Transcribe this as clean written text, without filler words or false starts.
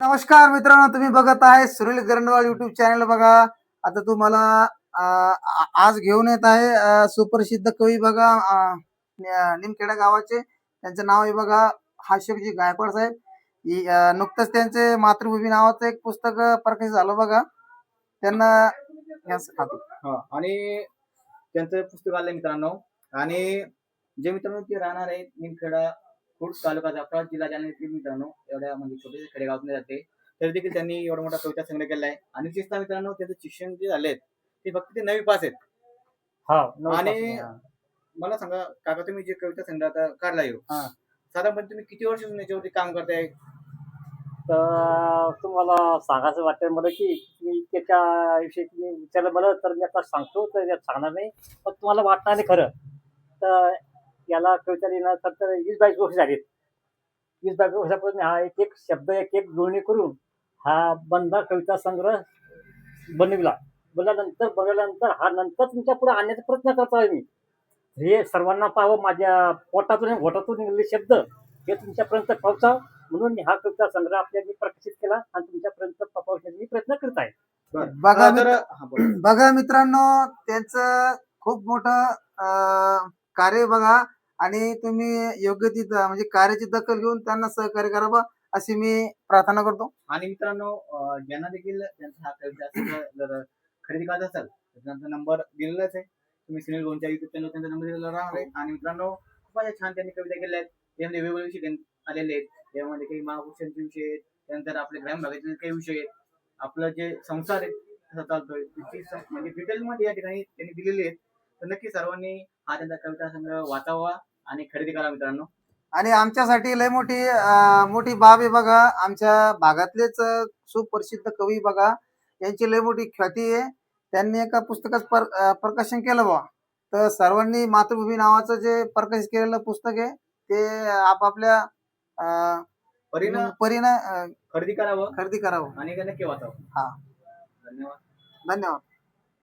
नमस्कार मित्रांनो, तुम्ही बघत आहे सुनील गरंडवाल युट्यूब चॅनल. बघा, आता तुम्हाला आज घेऊन येत आहे सुप्रसिद्ध कवी. बघा, निमखेडा गावाचे, त्यांचं नाव आहे बघा हाशकजी गायकवाड साहेब. नुकतंच त्यांचे मातृभूमी नावाचं एक पुस्तक प्रकाशित झालं बघा. त्यांना आणि त्यांचं पुस्तक आलंय मित्रांनो. आणि जे मित्रांनो ते राहणार आहेत निमखेडा खुर्द तालुका जाफरा जिल्हा जालना येथील मित्रांनो, एवढ्या म्हणजे छोटे खेडेगावातून जाते, तरी देखील त्यांनी एवढा मोठा कविता संग्रह केला आहे. आणि विशेषतः मित्रांनो त्याचं शिक्षण जे झाले ते फक्त ते 9वी पास आहेत. आणि मला सांगा काका, तुम्ही जे कविता संग्रह आता काढला येऊ साधारणपणे तुम्ही किती वर्ष याच्यावरती काम करताय? तर तुम्हाला सांगायचं वाटतं मला की मी त्याच्याविषयी तुम्ही विचारलं मला, तर मी आता सांगतो, तर यात सांगणार नाही. पण तुम्हाला वाटणार नाही खरं तर याला कविता लिहिणार तर 20-22 वर्ष झालीत. 20-22 वर्षापासून हा एक एक शब्द एक एक जुळणी करून हा बंदा कविता संग्रह बनवल्यानंतर हा नंतर तुमच्या पुढे आणण्याचा प्रयत्न करतो आहे मी. हे सर्वांना पाहावं, माझ्या पोटातून आणि घोटातून निघालेले शब्द हे तुमच्यापर्यंत पोहोचावं म्हणून हा कविता संग्रह आपल्याला प्रकाशित केला आणि तुमच्यापर्यंत पोहोचण्याचा मी प्रयत्न करत आहे. बघा मित्रांनो, त्यांचं खूप मोठं कार्य बघा. आणि तुम्ही योग्य ती म्हणजे कार्याची दखल घेऊन त्यांना सहकार्य करावं अशी मी प्रार्थना करतो. आणि मित्रांनो, ज्यांना देखील त्यांचा हा कविता संग्रह जर खरेदी करायचा असेल तर त्यांचा नंबर दिलेलाच आहे. तुम्ही सुनील गोंच्या युट्यूब चॅनल त्यांचा नंबर दिलेला राहणार आहे. आणि मित्रांनो, खूप छान त्यांनी कविता केल्या आहेत. त्यामध्ये वेगवेगळे विषय आलेले आहेत. त्यामध्ये काही महापुरुषांचे विषय आहेत, त्यानंतर आपल्या ग्रामीण भागातील काही विषय आहेत, आपलं जे संसार आहे कसा चालतोय म्हणजे डिटेलमध्ये या ठिकाणी त्यांनी दिलेले आहेत. तर नक्की सर्वांनी हा त्यांचा कविता संग्रह वाचावा आणि खरेदी करा मित्रांनो. आणि आमच्यासाठी लय मोठी बाब आहे बघा. आमच्या भागातलेच सुप्रसिद्ध कवी बघा, यांची लय मोठी ख्याती आहे. त्यांनी एका पुस्तकात प्रकाशन केलं बा. तर सर्वांनी मातृभूमी नावाचं जे प्रकाशित केलेलं पुस्तक आहे ते आपापल्या परीनं खरेदी करावं आणि नक्की वाचावं. हा, धन्यवाद. धन्यवाद.